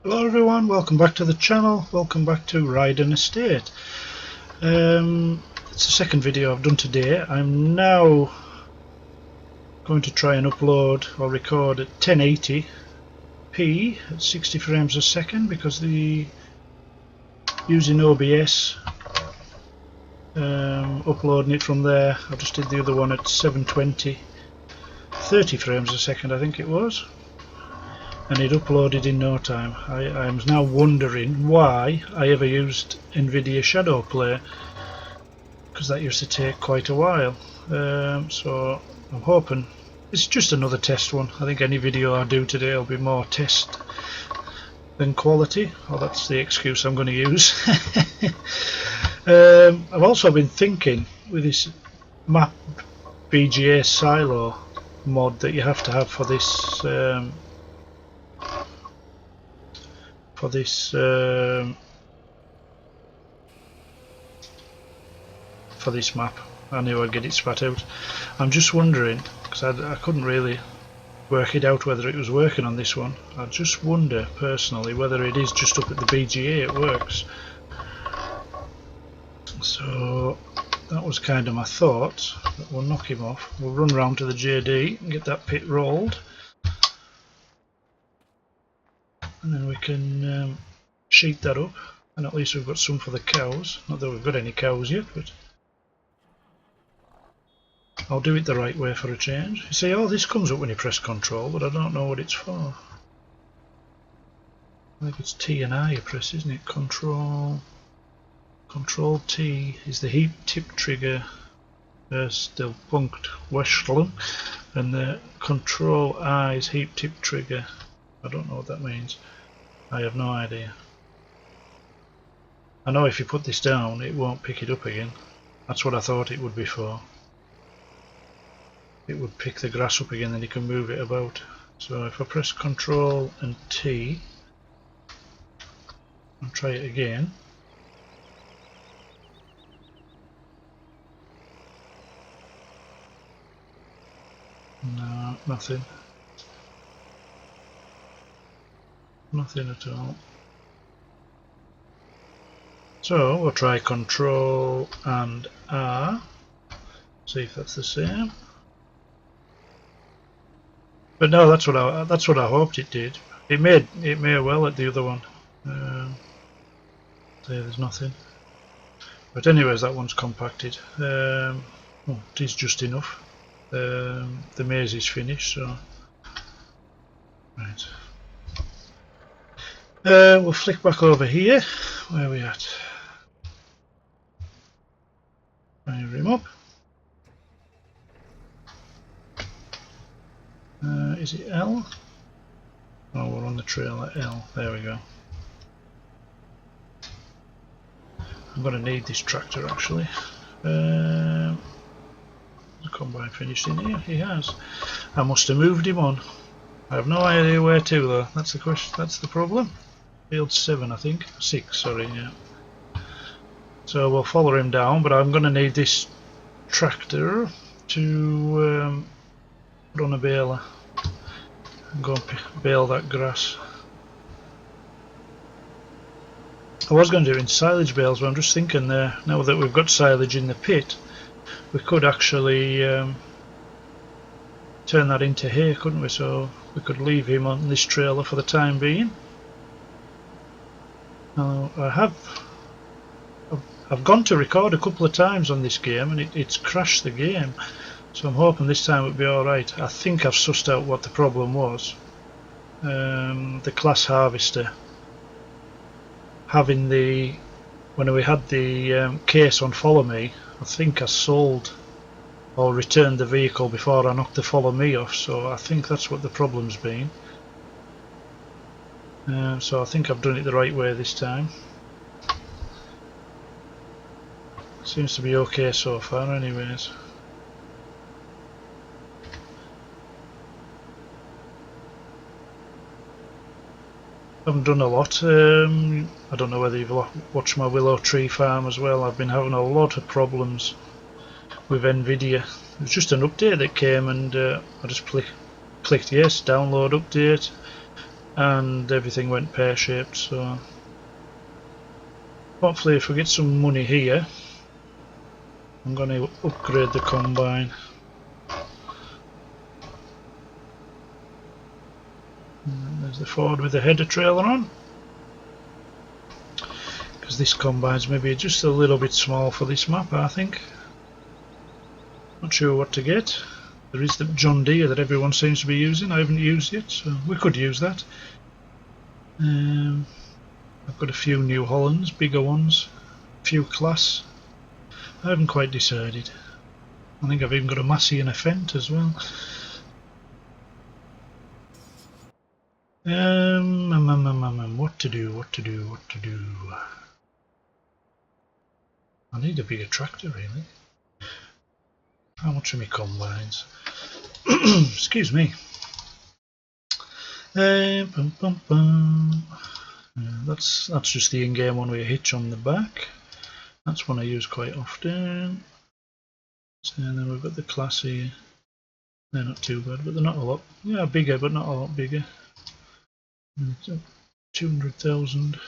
Hello everyone, welcome back to the channel, welcome back to RYLAND Estate. It's the second video I've done today. I'm now going to try and upload or record at 1080p at 60 frames a second because using OBS, uploading it from there. I just did the other one at 720, 30 frames a second I think it was. And it uploaded in no time. I'm now wondering why I ever used NVIDIA Shadow Play, because that used to take quite a while. So I'm hoping it's just another test one. I think any video I do today will be more test than quality. Oh, that's the excuse I'm going to use. I've also been thinking with this map BGA silo mod that you have to have for this map. I knew I'd get it spat out. I'm just wondering, because I couldn't really work it out whether it was working on this one. I just wonder personally whether it is just up at the BGA it works. So that was kind of my thought. But we'll knock him off. We'll run round to the JD and get that pit rolled, and then we can sheet that up, and at least we've got some for the cows. Not that we've got any cows yet, but I'll do it the right way for a change. You see, oh, this comes up when you press control, but I don't know what it's for. I think it's T and I you press, isn't it? Control T is the heat tip trigger, still punked Westland, and the Control I is heat tip trigger. I don't know what that means. I have no idea. I know if you put this down it won't pick it up again. That's what I thought it would be for. It would pick the grass up again and you can move it about. So if I press Control and T and try it again, no, nothing. Nothing at all. So we'll try Control and R, see if that's the same. But no, that's what I hoped it did. It may well at the other one. There's nothing. But anyways, that one's compacted. Well, it is just enough. The maze is finished, so right. We'll flick back over here. Where are we at? Fire him up. Is it L? Oh, we're on the trail at L. There we go. I'm going to need this tractor actually. The combine finished in here? He has. I must have moved him on. I have no idea where to though. That's the question. That's the problem. Field 7, I think. 6, sorry, yeah. So we'll follow him down, but I'm going to need this tractor to put on a baler and go and bale that grass. I was going to do it in silage bales, but I'm just thinking there, now that we've got silage in the pit, we could actually turn that into hay, couldn't we? So we could leave him on this trailer for the time being. Now, I've gone to record a couple of times on this game and it's crashed the game, so I'm hoping this time it'll be alright. I think I've sussed out what the problem was. The class harvester having when we had the case on follow me, I think I sold or returned the vehicle before I knocked the follow me off, so I think that's what the problem's been. So I think I've done it the right way this time. Seems to be okay so far anyways. I haven't done a lot. I don't know whether you've watched my willow tree farm as well. I've been having a lot of problems with NVIDIA. It was just an update that came and I just clicked yes, download update. and everything went pear-shaped, so hopefully if we get some money here I'm going to upgrade the combine. And there's the Ford with the header trailer on, because this combine's maybe just a little bit small for this map, I think. Not sure what to get. There is the John Deere that everyone seems to be using. I haven't used yet, so we could use that. I've got a few New Hollands, bigger ones, a few Class. I haven't quite decided. I think I've even got a Massey and a Fendt as well. What to do? I need a bigger tractor, really. How much are my combines? Excuse me. That's just the in-game one with a hitch on the back. That's one I use quite often. And then we've got the Class here. They're not too bad, but they're not a lot. Yeah, bigger, but not a lot bigger. 200,000,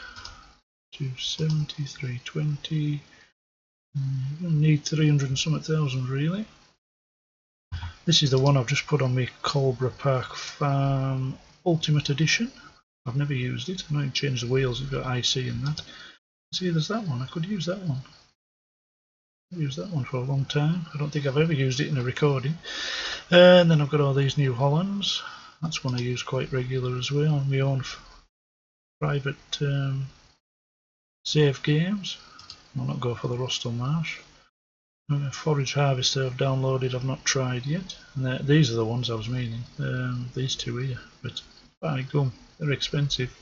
270, 320. You need 300 and something thousand, really. This is the one I've just put on my Colbra Park Farm Ultimate Edition. I've never used it. I've not even changed the wheels. It's got IC in that. See, there's that one. I could use that one. I've used that one for a long time. I don't think I've ever used it in a recording. And then I've got all these New Hollands. That's one I use quite regular as well on my own private save games. I'll not go for the Rustle Marsh. Forage Harvester I've downloaded, I've not tried yet. And these are the ones I was meaning. These two here, but by gum, they're expensive.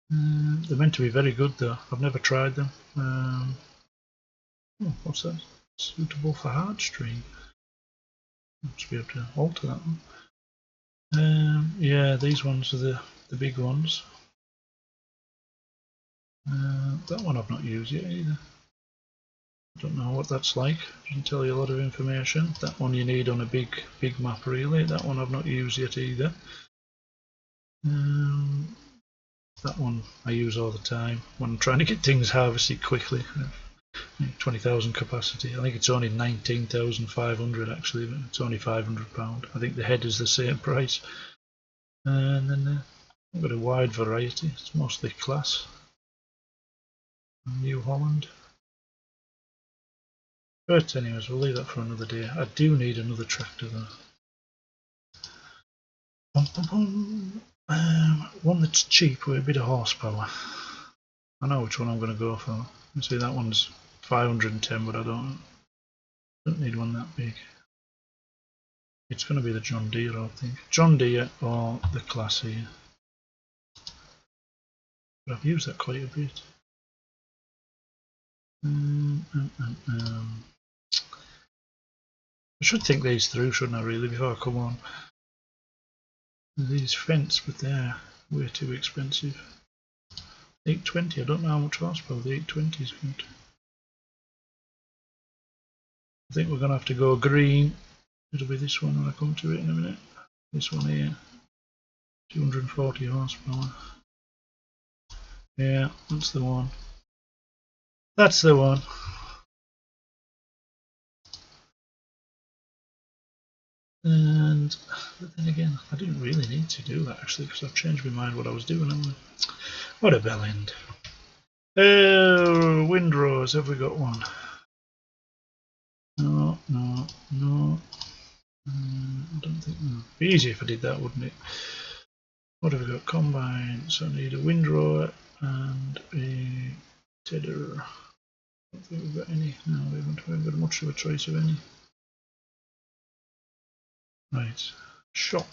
They're meant to be very good though. I've never tried them. Oh, what's that? Suitable for hardstream. Must be able to alter that one. Yeah, these ones are the big ones. That one I've not used yet either. I don't know what that's like. Doesn't tell you a lot of information. That one you need on a big map, really. That one I've not used yet either. That one I use all the time when I'm trying to get things harvested quickly. 20,000 capacity. I think it's only 19,500 actually, but it's only £500. I think the head is the same price. And then I've got a wide variety. It's mostly Class. New Holland. But anyways, we'll leave that for another day. I do need another tractor though. One that's cheap with a bit of horsepower. I know which one I'm going to go for. You see, that one's 510, but I don't need one that big. It's going to be the John Deere, I think. John Deere or the Class here. But I've used that quite a bit. I should think these through, shouldn't I, really, before I come on. These Fendts, but they're way too expensive. 820, I don't know how much horsepower the 820 is got. I think we're going to have to go green. It'll be this one when I come to it in a minute. This one here. 240 horsepower. Yeah, that's the one. That's the one. But then again, I didn't really need to do that actually, because I've changed my mind what I was doing. What a bell end. Windrows, have we got one? No. I don't think. No. It'd be easier if I did that, wouldn't it? What have we got? Combine. So I need a windrower and a tedder. I don't think we've got any. No, we haven't got much of a choice of any. Right. Shop.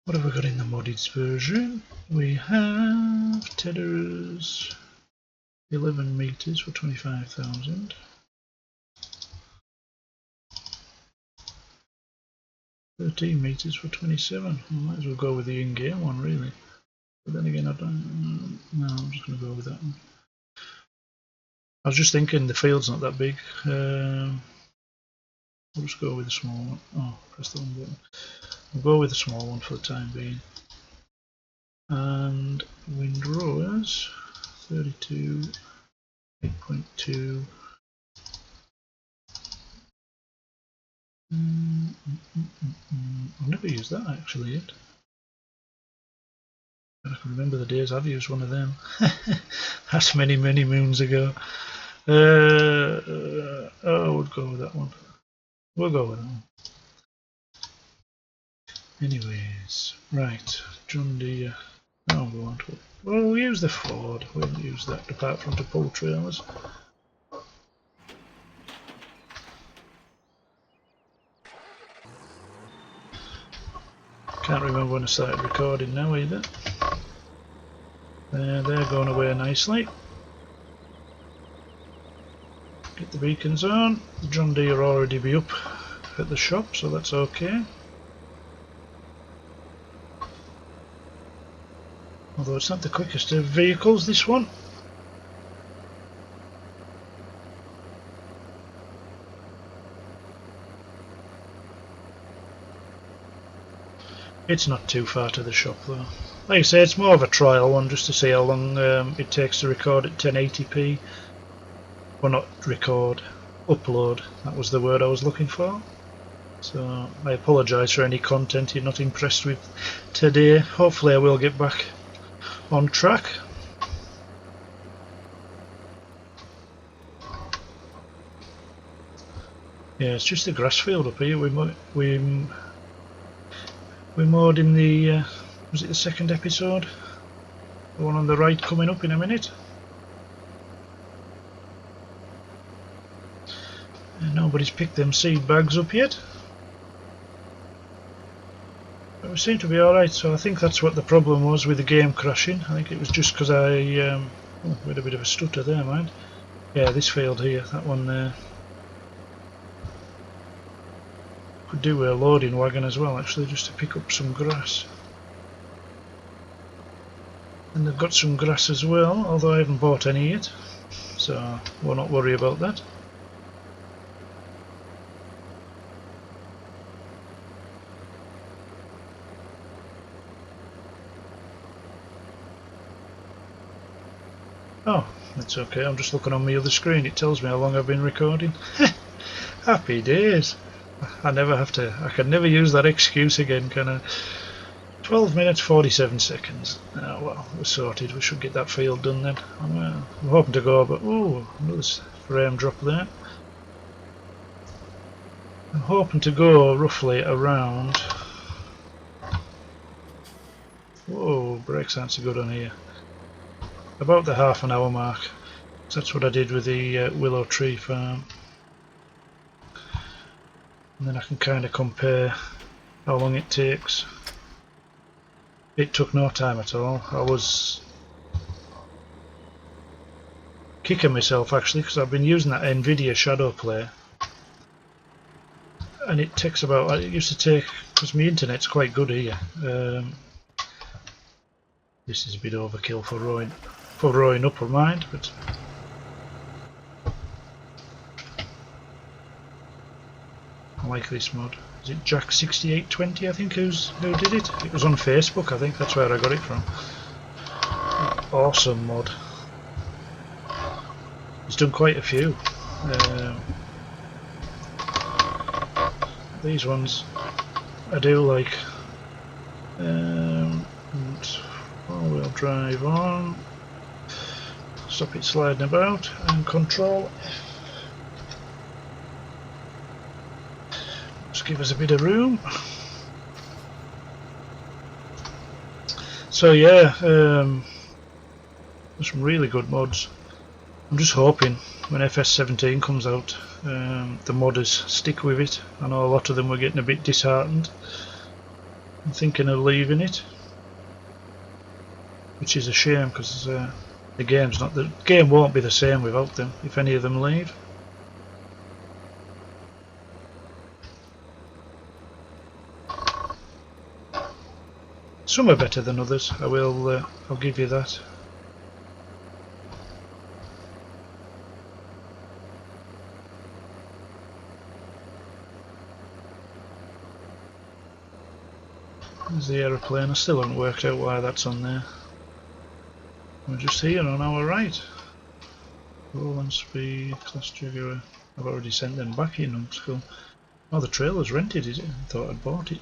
What have we got in the modded version? We have tedders. 11 meters for 25,000. 13 meters for 27. I might as well go with the in-game one, really. But then again, I don't. No, I'm just going to go with that one. I was just thinking the field's not that big. I'll just go with the small one. Oh, press the wrong button. We'll go with the small one for the time being. And windrowers 32, 8.2. I've never used that actually yet. I can remember the days I've used one of them. That's many moons ago. Oh, we'll go with that one. We'll go with that one. Anyways, right, John Deere. No, we won't. Well, we'll use the Ford. We'll use that apart from to pull trailers. Can't remember when I started recording now either. They're going away nicely. Get the beacons on. The John Deere already be up at the shop, so that's okay. Although it's not the quickest of vehicles, this one. It's not too far to the shop though. Like I say, it's more of a trial one just to see how long it takes to record at 1080p. Or not record, upload. That was the word I was looking for. So I apologise for any content you're not impressed with today. Hopefully I will get back on track. Yeah, it's just a grass field up here. We mowed in the was it the second episode? The one on the right coming up in a minute. And nobody's picked them seed bags up yet. But we seem to be alright, so I think that's what the problem was with the game crashing. I think it was just because I we had a bit of a stutter there, mind. Yeah, this field here, that one there. Could do with a loading wagon as well actually, just to pick up some grass. And they've got some grass as well, although I haven't bought any yet, so we'll not worry about that. Oh, that's okay, I'm just looking on my other screen, it tells me how long I've been recording. Happy days! I can never use that excuse again, can I? 12 minutes 47 seconds. Oh, well, we're sorted, we should get that field done then. I'm hoping to go, but ooh, another frame drop there. I'm hoping to go roughly around... Whoa, brakes aren't so good on here. About the half-an-hour mark. That's what I did with the willow tree farm. And then I can kind of compare how long it takes. It took no time at all. I was kicking myself actually because I've been using that NVIDIA Shadow Player. And it takes about, it used to take, because my internet's quite good here. This is a bit overkill for rowing up, or mind, but I like this mod. Is it Jack6820 I think who did it? It was on Facebook, I think that's where I got it from. Awesome mod. He's done quite a few. These ones I do like. All-wheel drive on. Stop it sliding about and control. Just give us a bit of room. So yeah, there's some really good mods. I'm just hoping when FS17 comes out, the modders stick with it. I know a lot of them were getting a bit disheartened. I'm thinking of leaving it, which is a shame because the game won't be the same without them if any of them leave. Some are better than others. I'll give you that. There's the aeroplane. I still haven't worked out why that's on there. We're just here on our right. Roland speed, class Jaguar. I've already sent them back in Umpskull. Oh, the trailer's rented, is it? I thought I'd bought it.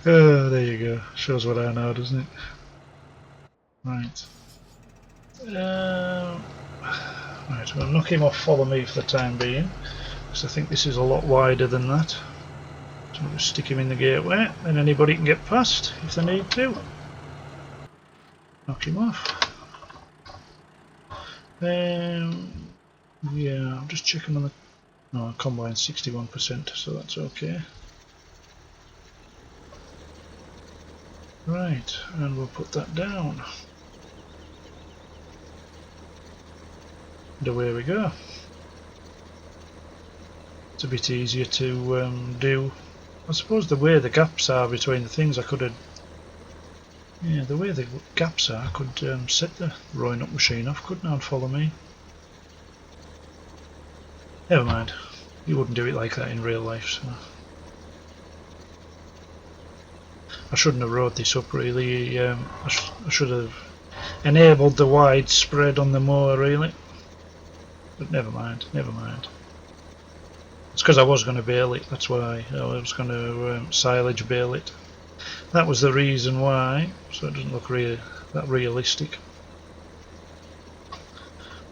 Oh, there you go. Shows what I know, doesn't it? Right. Right, we'll knock him off follow me for the time being, because I think this is a lot wider than that. So we'll just stick him in the gateway, and anybody can get past if they need to. Knock him off. Yeah, I'm just checking on the... No, combine 61%, so that's okay. Right, and we'll put that down. And away we go. It's a bit easier to do. I suppose the way the gaps are between the things, I could have... Yeah, the way the gaps are, I could set the rowing up machine off, couldn't I, and follow me. Never mind. You wouldn't do it like that in real life, so... I shouldn't have rowed this up really. I should have enabled the wide spread on the moor really. But never mind, never mind. It's because I was going to bail it, that's why. I was going to silage bail it. That was the reason why, so it doesn't look that realistic.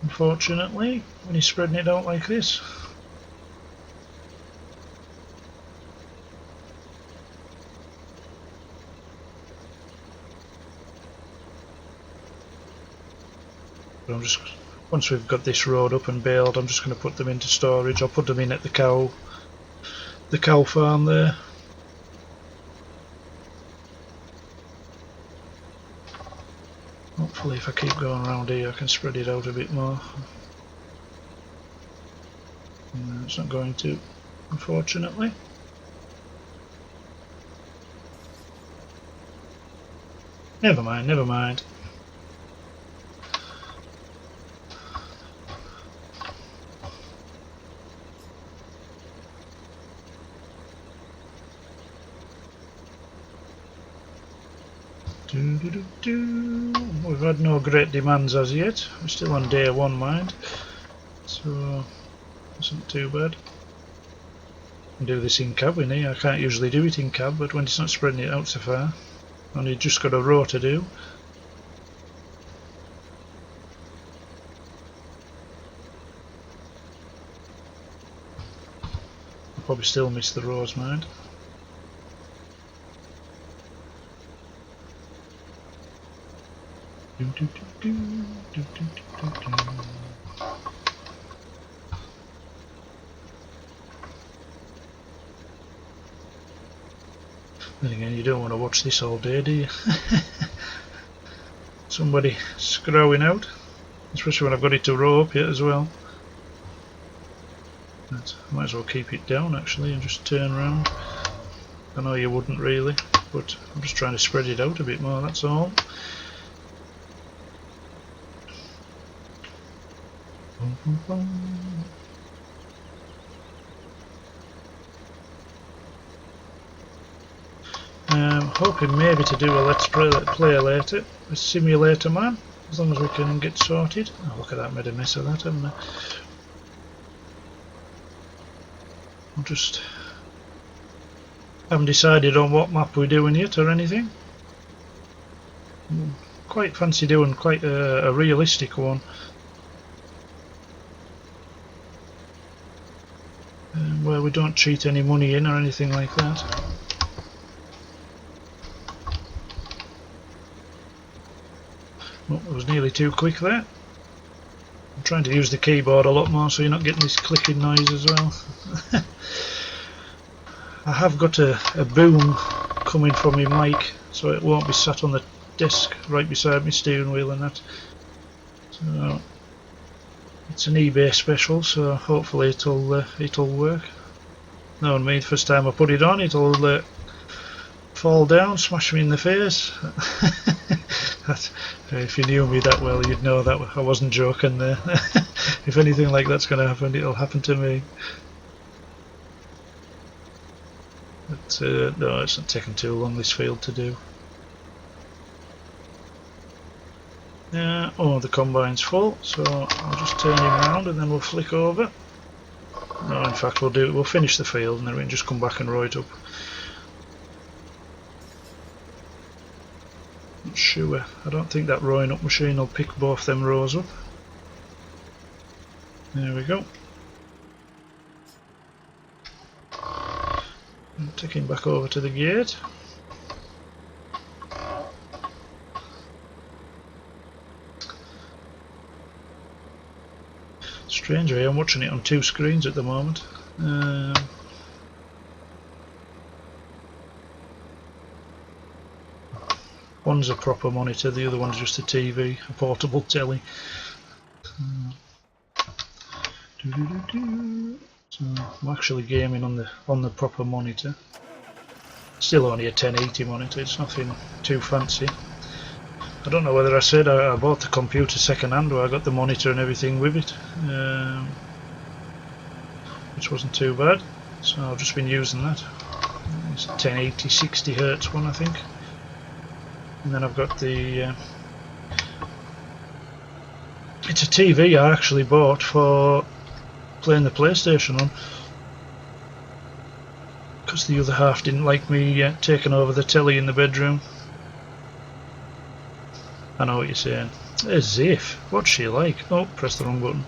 Unfortunately, when you're spreading it out like this. But I'm just, once we've got this road up and bailed, I'm just going to put them into storage. I'll put them in at the cow farm there. Hopefully if I keep going around here I can spread it out a bit more. No, it's not going to, unfortunately. Never mind, never mind. We've had no great demands as yet. We're still on day one, mind. So, isn't too bad. I can do this in cab in here. I can't usually do it in cab, but when it's not spreading it out so far, only just got a row to do. I'll probably still miss the rows, mind. Then again, you don't want to watch this all day, do you? Somebody screwing out, especially when I've got it to row up yet as well. But I might as well keep it down actually and just turn around. I know you wouldn't really, but I'm just trying to spread it out a bit more, that's all. Hoping maybe to do a let's play later, a simulator man, as long as we can get sorted. Oh, look at that, made a mess of that, haven't I? I just haven't decided on what map we're doing yet or anything. Quite fancy doing quite a realistic one. Where we don't cheat any money in or anything like that. Oh, it was nearly too quick there. I'm trying to use the keyboard a lot more so you're not getting this clicking noise as well. I have got a boom coming from my mic so it won't be sat on the desk right beside my steering wheel and that. So it's an eBay special, so hopefully it'll work. Knowing me, the first time I put it on, it'll fall down, smash me in the face. If you knew me that well, you'd know that I wasn't joking there. If anything like that's going to happen, it'll happen to me. But no, it's not taking too long, this field to do. Oh, the combine's full, so I'll just turn him round and then we'll flick over. No, in fact we'll finish the field and then we can just come back and row it up. Not sure. I don't think that rowing up machine will pick both them rows up. There we go. I'm taking back over to the gate. Strangely, I'm watching it on two screens at the moment. One's a proper monitor, the other one's just a TV, a portable telly. So I'm actually gaming on the proper monitor. Still only a 1080 monitor, it's nothing too fancy. I don't know whether I said I bought the computer second hand or I got the monitor and everything with it, which wasn't too bad, so I've just been using that. It's a 1080 60Hz one, I think. And then I've got the it's a TV I actually bought for playing the PlayStation on, because the other half didn't like me taking over the telly in the bedroom. I know what you're saying. As if. What's she like? Oh, press the wrong button.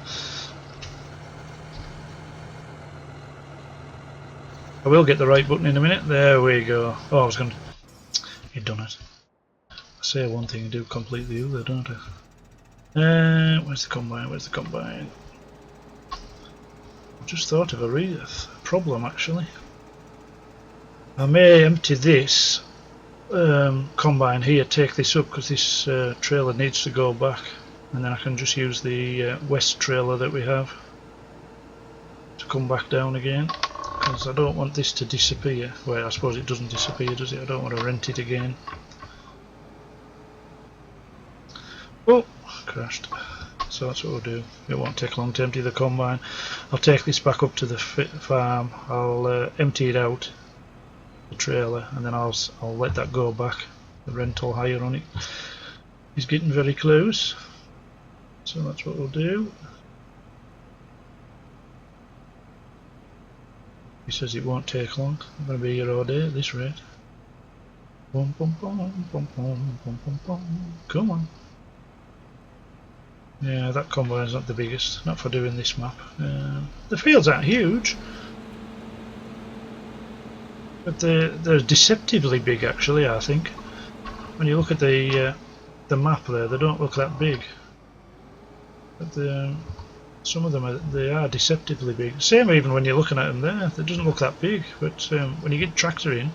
I will get the right button in a minute. There we go. Oh, I was going to... You've done it. I say one thing and do completely the other, don't I? Where's the combine? Where's the combine? I just thought of a problem actually. I may empty this combine here, take this up because this trailer needs to go back, and then I can just use the west trailer that we have to come back down again, because I don't want this to disappear. Well, I suppose it doesn't disappear, does it? I don't want to rent it again. Oh, crashed. So that's what we'll do. It won't take long to empty the combine. I'll take this back up to the farm. I'll empty it out, the trailer, and then I'll let that go back. The rental hire on it is getting very close, so that's what we'll do. He says it won't take long. I'm going to be here all day at this rate. Boom, boom, boom, boom, boom, boom, boom, boom. Come on. Yeah, that combine's not the biggest, not for doing this map. The fields aren't huge, but they're deceptively big actually, I think. When you look at the map there, they don't look that big. But some of them they are deceptively big. Same even when you're looking at them there, they doesn't look that big. But when you get tractor in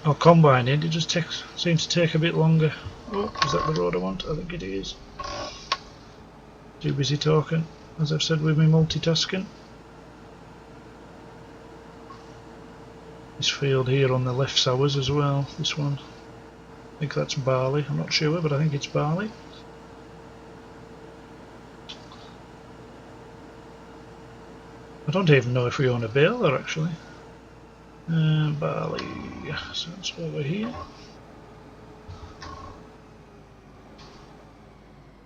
or combine in, it just seems to take a bit longer. Oh, is that the road I want? I think it is. Too busy talking, as I've said with me multitasking. This field here on the left's ours as well, this one. I think that's barley, I'm not sure, but I think it's barley. I don't even know if we own a baler actually. Barley, so that's over here.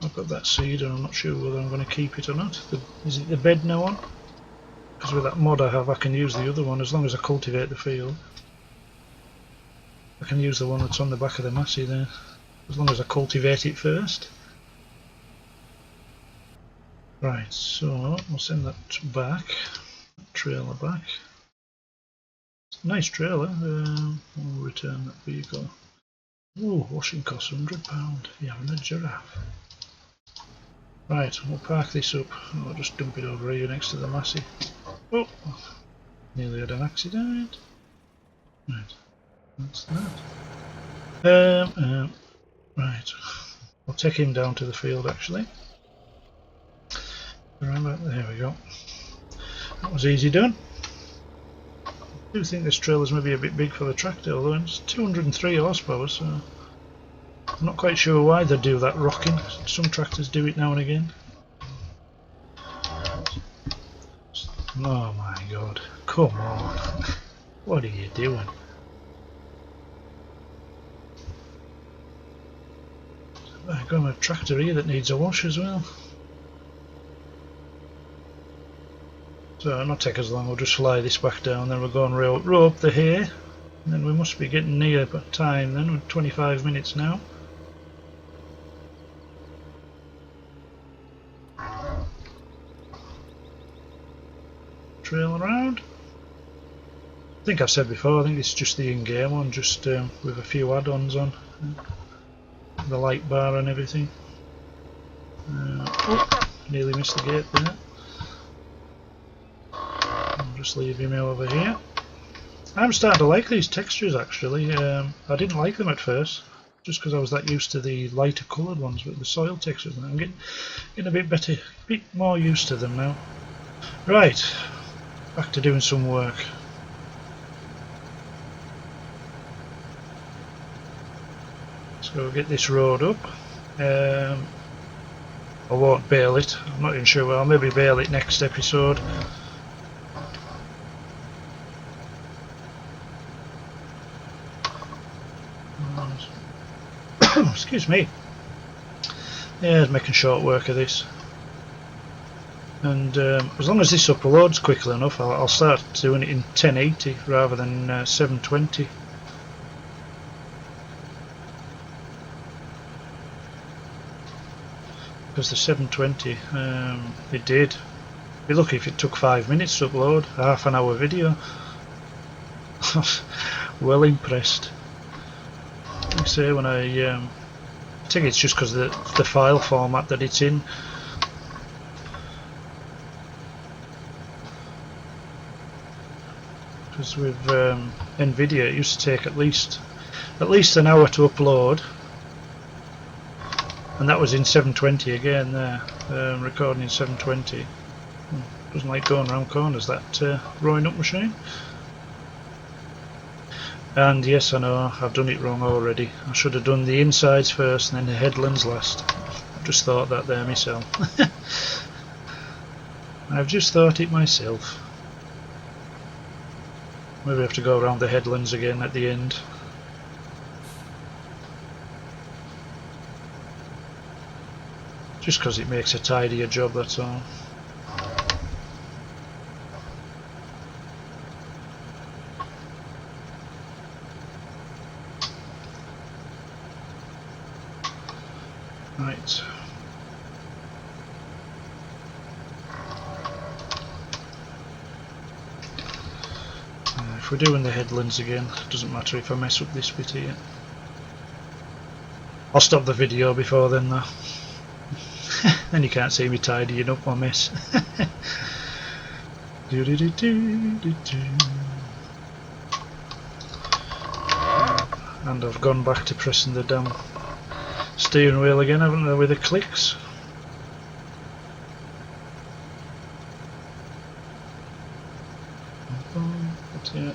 I've got that seed and I'm not sure whether I'm going to keep it or not. Is it the bed now on? Because with that mod I have, I can use the other one as long as I cultivate the field. I can use the one that's on the back of the Massey there, as long as I cultivate it first. Right, so we'll send that back, trailer back. It's a nice trailer. We'll return that vehicle. Ooh, washing costs £100. Yeah, I'm a giraffe. Right, we'll park this up. I'll just dump it over here next to the Massey. Oh, nearly had an accident. Right, that's that. Right, I'll take him down to the field actually. Remember, there we go. That was easy done. I do think this trailer's maybe a bit big for the tractor, although it's 203 horsepower, so I'm not quite sure why they do that rocking. Some tractors do it now and again. Oh my god, come on. What are you doing? I've got a tractor here that needs a wash as well. So it'll not take as long, we'll just fly this back down, then we'll go and row up the hay. And then we must be getting near time then, we're 25 minutes now. Trail around. I think I've said before, I think it's just the in-game one, just with a few add-ons on. The light bar and everything. Oh, nearly missed the gate there. I'll just leave him over here. I'm starting to like these textures actually. I didn't like them at first, just because I was that used to the lighter coloured ones, but the soil textures, I'm getting a bit better, a bit more used to them now. Right, back to doing some work. So we'll get this road up. I won't bail it, I'm not even sure, well, I'll maybe bail it next episode. Excuse me. Yeah, making short work of this. And as long as this uploads quickly enough, I'll start doing it in 1080 rather than 720. Because the 720, it did. Be lucky if it took 5 minutes to upload, half an hour video. Well impressed. Like I say, when I think it's just because of the file format that it's in. Because with Nvidia, it used to take at least an hour to upload. And that was in 720 again there, recording in 720. Doesn't like going around corners, that rowing up machine. And yes, I know, I've done it wrong already. I should have done the insides first and then the headlands last. I've just thought that there myself. I've just thought it myself. Maybe I have to go around the headlands again at the end. Just because it makes a tidier job, that's all. Right. If we're doing the headlands again, it doesn't matter if I mess up this bit here. I'll stop the video before then though. Then you can't see me tidying up my mess. And I've gone back to pressing the damn steering wheel again, haven't I, with the clicks? That's it.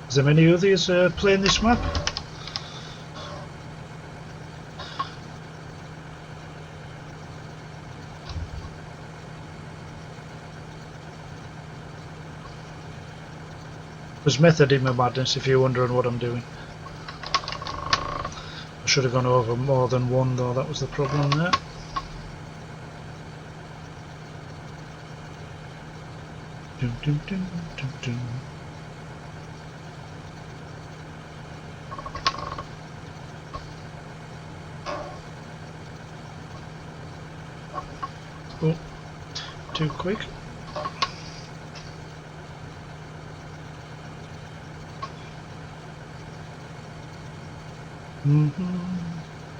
Is there many others playing this map? There's method in my madness if you're wondering what I'm doing. I should have gone over more than one though, that was the problem there. Dum, dum, dum, dum, dum. Oh, too quick.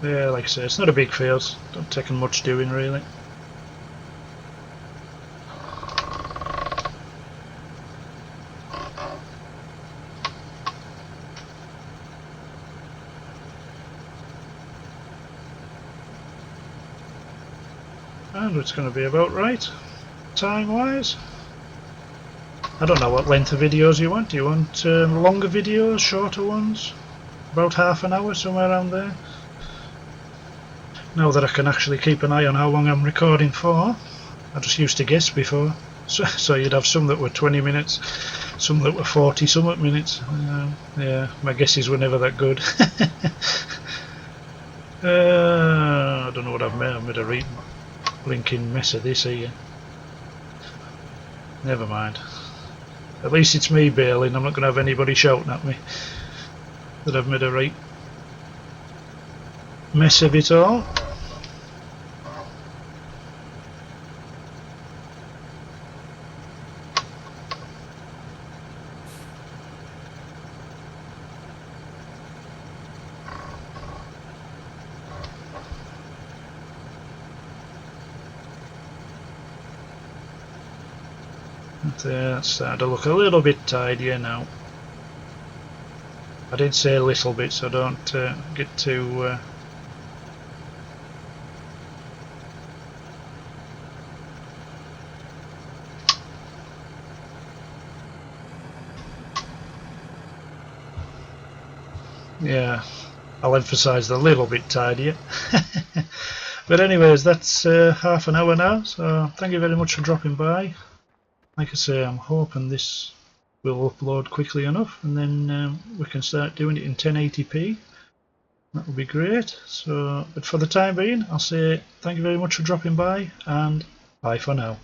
Yeah, like I say, it's not a big field, don't take much doing really. And it's going to be about right, time wise. I don't know what length of videos you want. Do you want longer videos, shorter ones? About half an hour, somewhere around there. Now that I can actually keep an eye on how long I'm recording for. I just used to guess before. So you'd have some that were 20 minutes, some that were 40 something minutes. Yeah, my guesses were never that good. I don't know what I've made. I've made a blinking mess of this here. Never mind. At least it's me bailing. I'm not going to have anybody shouting at me that I've made a right mess of it all. It's starting to look a little bit tidier now. I did say a little bit, so don't get too yeah, I'll emphasise the little bit tidier. But anyways, that's half an hour now, so thank you very much for dropping by. Like I say, I'm hoping this will upload quickly enough, and then we can start doing it in 1080p. That would be great. So, but for the time being, I'll say thank you very much for dropping by, and bye for now.